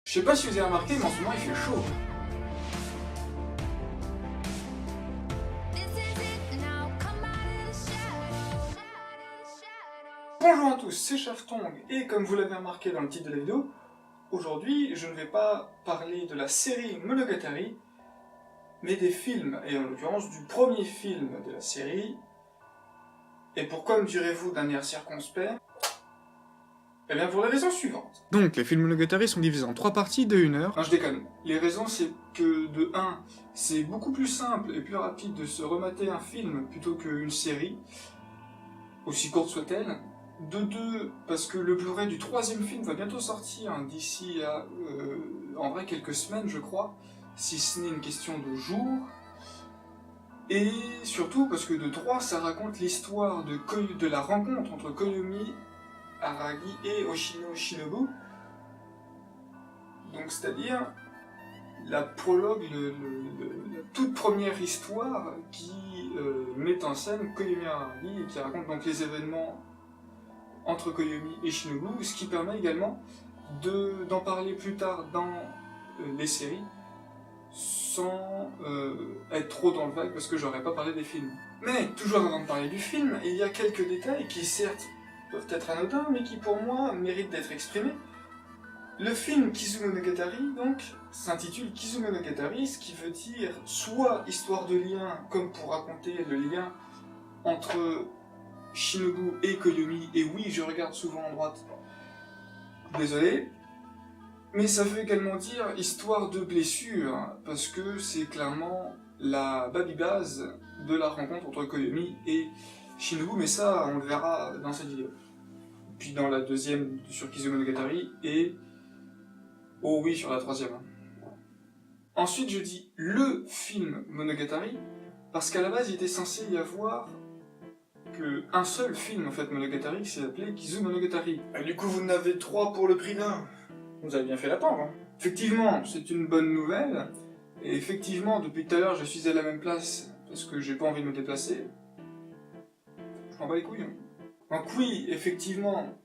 Je sais pas si vous avez remarqué, mais en ce moment il fait chaud. Bonjour à tous, c'est Shaftong, et comme vous l'avez remarqué dans le titre de la vidéo, aujourd'hui je ne vais pas parler de la série Monogatari, mais des films, et en l'occurrence du premier film de la série. Et pourquoi me direz-vous d'un air circonspect? Eh bien pour les raisons suivantes. Donc, les films Monogatari sont divisés en 3 parties de 1 heure. Non, je déconne. Les raisons, c'est que de 1, c'est beaucoup plus simple et plus rapide de se remater un film plutôt qu'une série, aussi courte soit-elle. De 2, parce que le Blu-ray du 3e film va bientôt sortir, d'ici à, en vrai, quelques semaines, je crois, si ce n'est une question de jours. Et surtout parce que de 3, ça raconte l'histoire de la rencontre entre Koyomi Aragi et Oshino Shinobu. Donc c'est-à-dire la prologue, la toute première histoire qui met en scène Koyomi Aragi et qui raconte donc les événements entre Koyomi et Shinobu, ce qui permet également d'en parler plus tard dans les séries sans être trop dans le vague parce que j'aurais pas parlé des films. Mais toujours avant de parler du film, il y a quelques détails qui certes peuvent être anodins mais qui pour moi méritent d'être exprimés. Le film Kizumonogatari, donc, s'intitule Kizumonogatari, ce qui veut dire soit histoire de lien, comme pour raconter le lien entre Shinobu et Koyomi, et oui, je regarde souvent en droite, désolé, mais ça veut également dire histoire de blessure, parce que c'est clairement la baby-base de la rencontre entre Koyomi et Shinobu, mais ça, on le verra dans cette vidéo. Puis dans la deuxième sur Kizumonogatari, et oh oui, sur la 3e. Ensuite, je dis le film Monogatari, parce qu'à la base, il était censé y avoir qu'un seul film, en fait, Monogatari, qui s'est appelé Kizumonogatari. Et du coup, vous en avez 3 pour le prix d'un. Vous avez bien fait l'attendre, hein. Effectivement, c'est une bonne nouvelle, et effectivement, depuis tout à l'heure, je suis à la même place, parce que j'ai pas envie de me déplacer. Je m'en bats les couilles, hein. Donc oui, effectivement,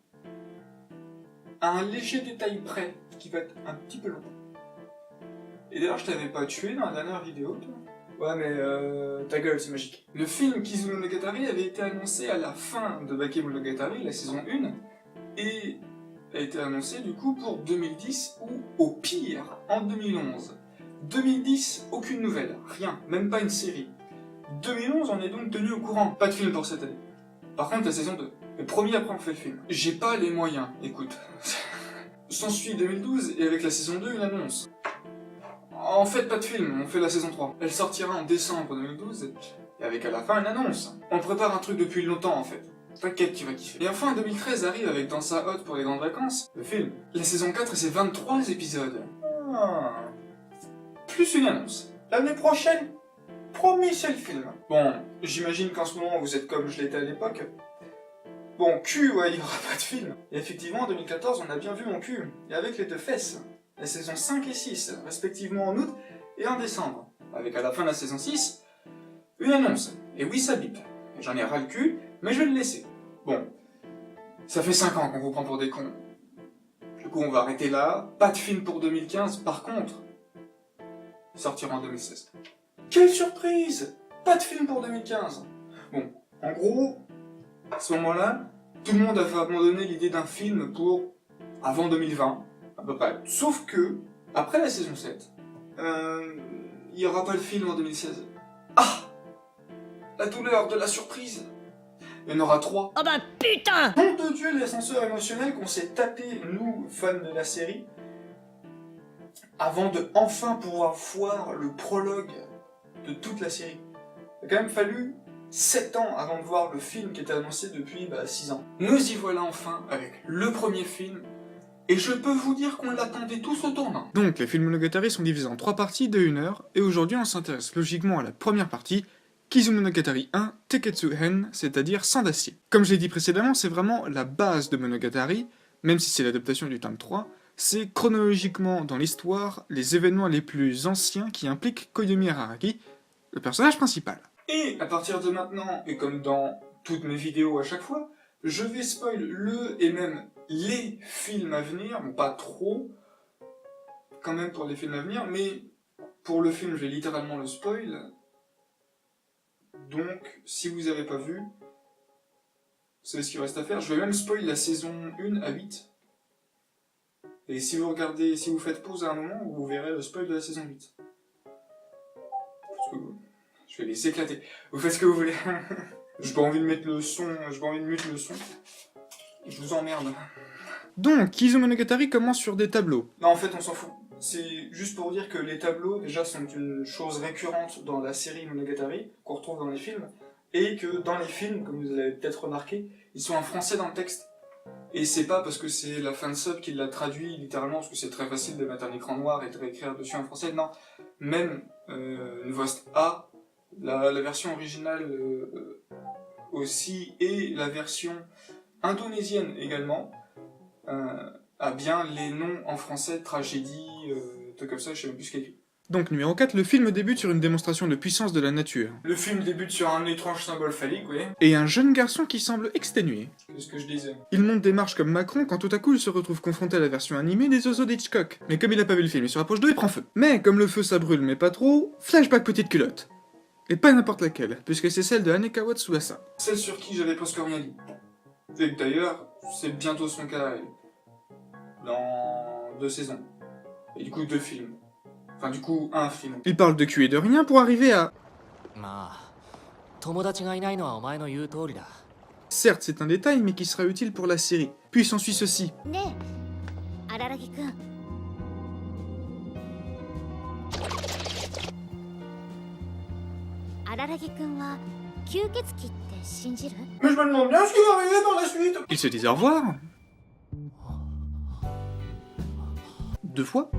à un léger détail près, qui va être un petit peu long. Et d'ailleurs, je t'avais pas tué dans la dernière vidéo, toi? Ouais, mais ta gueule, c'est magique. Le film Kizumonogatari avait été annoncé à la fin de Bakemonogatari, la saison 1, et a été annoncé du coup pour 2010 ou au pire en 2011. 2010, aucune nouvelle, rien, même pas une série. 2011, on est donc tenu au courant, pas de film pour cette année. Par contre, la saison 2. Mais promis, après on fait le film. J'ai pas les moyens, écoute. S'ensuit 2012 et avec la saison 2, une annonce. En fait, pas de film, on fait la saison 3. Elle sortira en décembre 2012 et avec à la fin une annonce. On prépare un truc depuis longtemps en fait. T'inquiète, tu vas kiffer. Et enfin, 2013 arrive avec Dans sa hotte pour les grandes vacances, le film. La saison 4 et ses 23 épisodes. Ah. Plus une annonce. L'année prochaine, promis, c'est le film. Bon, j'imagine qu'en ce moment vous êtes comme je l'étais à l'époque. Bon, cul, ouais, il y aura pas de film. Et effectivement, en 2014, on a bien vu mon cul. Et avec les 2 fesses. La saison 5 et 6, respectivement en août et en décembre. Avec à la fin de la saison 6, une annonce. Et oui, ça bip. J'en ai ras le cul, mais je vais le laisser. Bon, ça fait 5 ans qu'on vous prend pour des cons. Du coup, on va arrêter là. Pas de film pour 2015, par contre, il sortira en 2016. Quelle surprise! Pas de film pour 2015. Bon, en gros, à ce moment-là, tout le monde avait abandonné l'idée d'un film pour avant 2020, à peu près. Sauf que, après la saison 7, il n'y aura pas de film en 2016. Ah! La douleur de la surprise! Il y en aura 3. Oh bah putain! Nom de Dieu, l'ascenseur émotionnel qu'on s'est tapé, nous, fans de la série, avant de enfin pouvoir voir le prologue de toute la série. Il a quand même fallu 7 ans avant de voir le film qui était annoncé depuis 6 ans. Nous y voilà enfin avec le premier film, et je peux vous dire qu'on l'attendait tous au tournant. Donc, les films Monogatari sont divisés en 3 parties de 1 heure, et aujourd'hui on s'intéresse logiquement à la première partie, Kizumonogatari 1, Teketsu Hen, c'est-à-dire Sang d'acier. Comme je l'ai dit précédemment, c'est vraiment la base de Monogatari, même si c'est l'adaptation du tome 3, c'est chronologiquement dans l'histoire les événements les plus anciens qui impliquent Koyomi Araragi, le personnage principal. Et à partir de maintenant, et comme dans toutes mes vidéos à chaque fois, je vais spoil le et même les films à venir, bon pas trop, quand même pour les films à venir, mais pour le film, je vais littéralement le spoil. Donc, si vous n'avez pas vu, c'est ce qu'il reste à faire. Je vais même spoil la saison 1 à 8. Et si vous regardez, si vous faites pause à un moment, vous verrez le spoil de la saison 8. Parce que je vais les éclater. Vous faites ce que vous voulez. J'ai pas envie de mettre le son, j'ai pas envie de muter le son. Je vous emmerde. Donc, Kizumonogatari commence sur des tableaux. Non, en fait, on s'en fout. C'est juste pour dire que les tableaux, déjà, sont une chose récurrente dans la série Monogatari, qu'on retrouve dans les films, et que dans les films, comme vous l'avez peut-être remarqué, ils sont en français dans le texte. Et c'est pas parce que c'est la fansub qui l'a traduit littéralement, parce que c'est très facile de mettre un écran noir et de réécrire dessus en français, non. Même une voix A, la version originale aussi, et la version indonésienne également, a bien les noms en français, tragédie, trucs comme ça, je sais même plus ce qu'il y a écrit. Donc, numéro 4, le film débute sur une démonstration de puissance de la nature. Le film débute sur un étrange symbole phallique, oui. Et un jeune garçon qui semble exténué. C'est ce que je disais. Il monte des marches comme Macron quand tout à coup il se retrouve confronté à la version animée des oiseaux d'Hitchcock. Mais comme il a pas vu le film, il se rapproche d'eux et prend feu. Mais comme le feu ça brûle mais pas trop, flashback petite culotte. Et pas n'importe laquelle, puisque c'est celle de Hanekawa Tsubasa. Celle sur qui j'avais presque rien dit. Et d'ailleurs, c'est bientôt son cas à elle. Dans 2 saisons. Et du coup 2 films. Enfin du coup un film. Il parle de cul et de rien pour arriver à... Certes, c'est un détail, mais qui sera utile pour la série. Puis s'ensuit ceci. ねえ荒木くん荒木くんは吸血鬼って信じる？ Mais je me demande bien ce qui va arriver dans la suite. Ils se disent au revoir. 2 fois.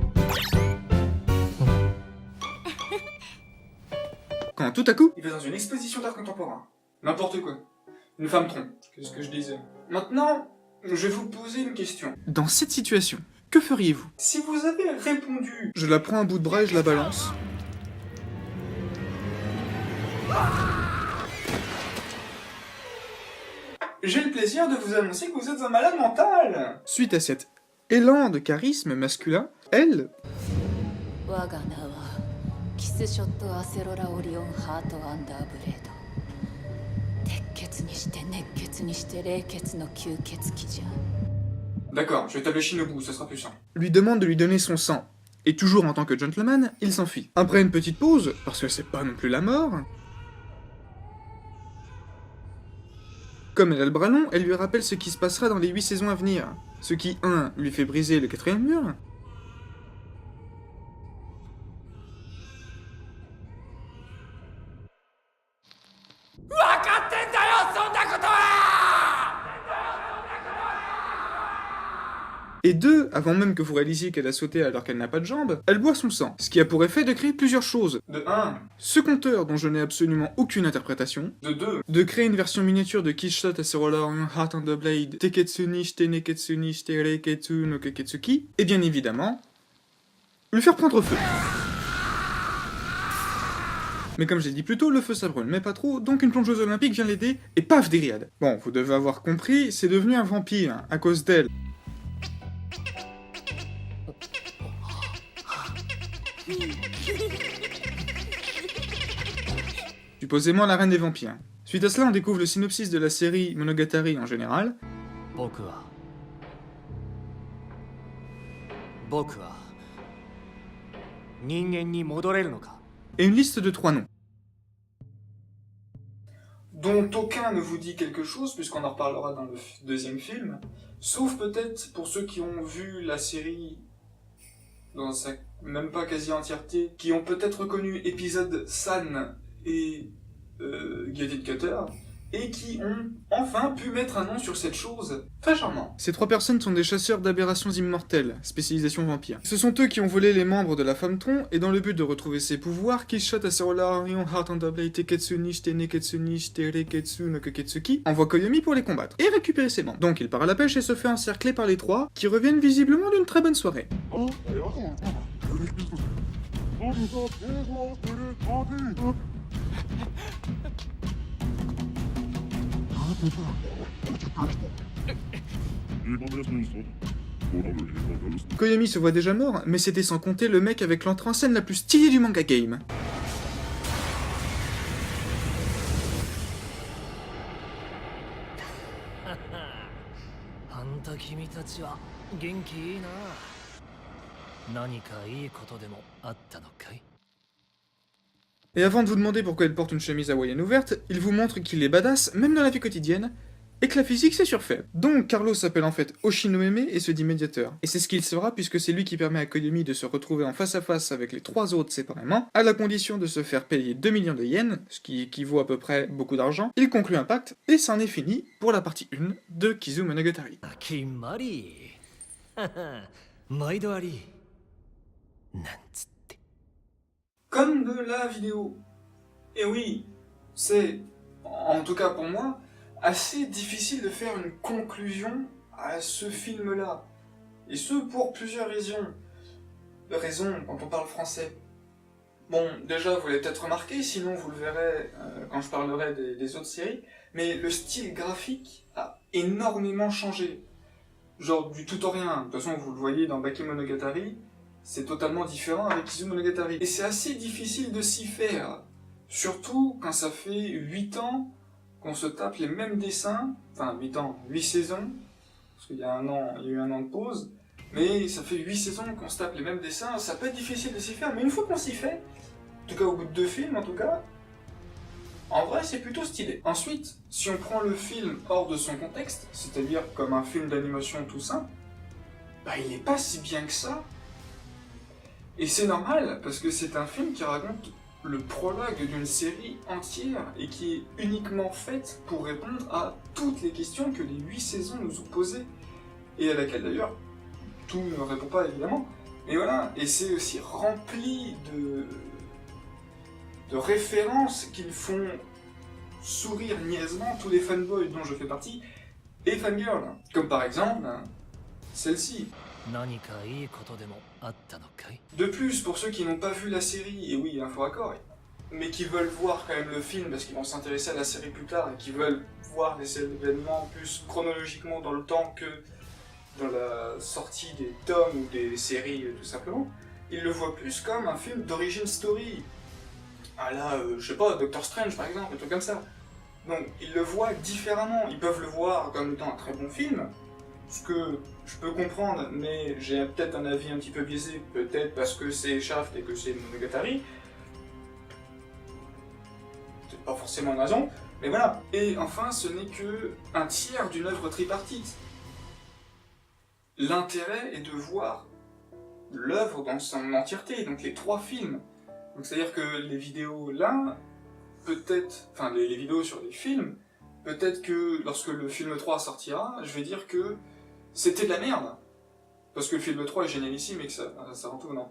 Quand tout à coup, Il va dans une exposition d'art contemporain. N'importe quoi. Une femme tronc. Qu'est-ce que je disais? Maintenant, je vais vous poser une question. dans cette situation, que feriez-vous? Si vous avez répondu... Je la prends un bout de bras et je la balance. J'ai le plaisir de vous annoncer que vous êtes un malade mental. Suite à cet élan de charisme masculin, elle, 我が名はキスショットアセロラオリオンハートアンダーブレード鉄血にして熱血にして冷血の吸血鬼じゃ D'accord, je vais taper Shinobu, ça sera plus simple. lui demande de lui donner son sang. Et toujours en tant que gentleman, il s'enfuit. Après une petite pause, parce que c'est pas non plus la mort... Comme elle a le bras long, elle lui rappelle ce qui se passera dans les 8 saisons à venir. Ce qui, 1, lui fait briser le 4e mur, et 2, avant même que vous réalisiez qu'elle a sauté alors qu'elle n'a pas de jambes, elle boit son sang, ce qui a pour effet de créer plusieurs choses. De 1, Ce compteur dont je n'ai absolument aucune interprétation, de 2, de créer une version miniature de Kishot Aserola Heart and the Blade, Teketsu ni shite neketsu ni shite reiketsu no Keketsuki, et bien évidemment, lui faire prendre feu. Mais comme j'ai dit plus tôt, le feu ça brûle, mais pas trop, donc une plongeuse olympique vient l'aider, et paf, des grillades. Bon, vous devez avoir compris, c'est devenu un vampire, à cause d'elle. Supposément la reine des vampires. Suite à cela, on découvre le synopsis de la série Monogatari en général, 僕は人間に戻れるのか et une liste de 3 noms. dont aucun ne vous dit quelque chose, puisqu'on en reparlera dans le 2e film, sauf peut-être pour ceux qui ont vu la série dans sa même pas quasi entièreté, qui ont peut-être reconnu épisode San et Get It Cutter, et qui ont enfin pu mettre un nom sur cette chose très charmant. Ces 3 personnes sont des chasseurs d'aberrations immortelles, spécialisation vampire. Ce sont eux qui ont volé les membres de la femme tronc, et dans le but de retrouver ses pouvoirs, Kishot Aserola Orion Heart and the Blade Teketsu ni shite neketsu ni shite reiketsu no Keketsuki envoie Koyomi pour les combattre, et récupérer ses membres. Donc il part à la pêche et se fait encercler par les 3, qui reviennent visiblement d'une très bonne soirée. Koyomi se voit déjà mort, mais c'était sans compter le mec avec l'entrée en scène la plus stylée du manga game. あんた君たちは元気いいな。何かいいことでもあったのかい？ Et avant de vous demander pourquoi elle porte une chemise hawaïenne ouverte, il vous montre qu'il est badass, même dans la vie quotidienne, et que la physique c'est surfait. Donc Carlos s'appelle en fait Oshinomeme et se dit médiateur. Et c'est ce qu'il sera puisque c'est lui qui permet à Koyomi de se retrouver en face à face avec les 3 autres séparément, à la condition de se faire payer 2 millions de yens, ce qui équivaut à peu près beaucoup d'argent. Il conclut un pacte, et c'en est fini pour la partie 1 de Kizu Monogatari. きんまり。毎度あり。なんつって。 Comme de la vidéo. Et oui, c'est, en tout cas pour moi, assez difficile de faire une conclusion à ce film-là. Et ce, pour plusieurs raisons. Quand on parle français. Bon, déjà, vous l'avez peut-être remarqué, sinon vous le verrez quand je parlerai des autres séries, mais le style graphique a énormément changé. Genre du tout au rien. De toute façon, vous le voyez dans Bakemonogatari, c'est totalement différent avec Kizu Monogatari. Et c'est assez difficile de s'y faire. Surtout quand ça fait 8 ans qu'on se tape les mêmes dessins, enfin 8 ans, 8 saisons, parce qu'il y a eu un an de pause, mais ça fait 8 saisons qu'on se tape les mêmes dessins, ça peut être difficile de s'y faire, mais une fois qu'on s'y fait, en tout cas au bout de 2 films en tout cas, en vrai c'est plutôt stylé. Ensuite, si on prend le film hors de son contexte, c'est-à-dire comme un film d'animation tout simple, bah il est pas si bien que ça. Et c'est normal, parce que c'est un film qui raconte le prologue d'une série entière et qui est uniquement faite pour répondre à toutes les questions que les 8 saisons nous ont posées, et à laquelle d'ailleurs tout ne répond pas évidemment, mais voilà, et c'est aussi rempli de références qui font sourire niaisement tous les fanboys dont je fais partie, et fangirls, comme par exemple celle-ci. 何かいいことでもあったのかい？ De plus, pour ceux qui n'ont pas vu la série, et oui, il y a un faux raccord, mais qui veulent voir quand même le film parce qu'ils vont s'intéresser à la série plus tard et qui veulent voir les événements plus chronologiquement dans le temps que dans la sortie des tomes ou des séries tout simplement, ils le voient plus comme un film d'origin story. Ah là, je sais pas, Doctor Strange par exemple, un truc comme ça. Donc ils le voient différemment, ils peuvent le voir comme étant un très bon film, ce que je peux comprendre, mais j'ai peut-être un avis un petit peu biaisé, peut-être parce que c'est Shaft et que c'est Monogatari. Peut-être pas forcément une raison, mais voilà. Et enfin, ce n'est que un tiers d'une œuvre tripartite. L'intérêt est de voir l'œuvre dans son entièreté, donc les 3 films. Donc c'est-à-dire que les vidéos là, peut-être, enfin les vidéos sur les films, peut-être que lorsque le film 3 sortira, je vais dire que c'était de la merde. Parce que le film 3 est génialissime et que ça rend tout, non.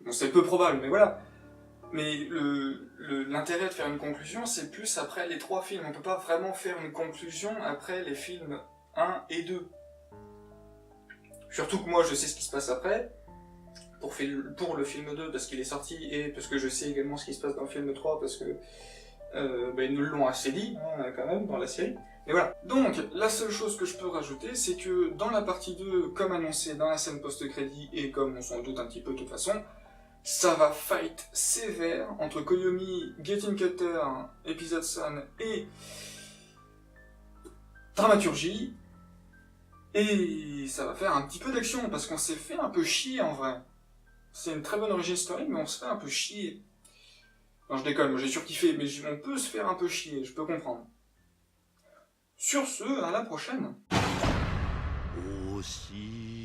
Bon, c'est peu probable, mais voilà. Mais l'intérêt de faire une conclusion, c'est plus après les 3 films. On peut pas vraiment faire une conclusion après les films 1 et 2. Surtout que moi, je sais ce qui se passe après, pour le film 2, parce qu'il est sorti, et parce que je sais également ce qui se passe dans le film 3, parce que ils nous l'ont assez dit, hein, quand même, dans la série. Et voilà. Donc, la seule chose que je peux rajouter, c'est que dans la partie 2, comme annoncé dans la scène post-crédit, et comme on s'en doute un petit peu de toute façon, ça va fight sévère entre Koyomi, Getting Cutter, épisode Sun et dramaturgie, et ça va faire un petit peu d'action, parce qu'on s'est fait un peu chier en vrai. C'est une très bonne origin story, mais on se fait un peu chier. Non, je déconne, moi j'ai surkiffé, mais on peut se faire un peu chier, je peux comprendre. Sur ce, à la prochaine. Aussi.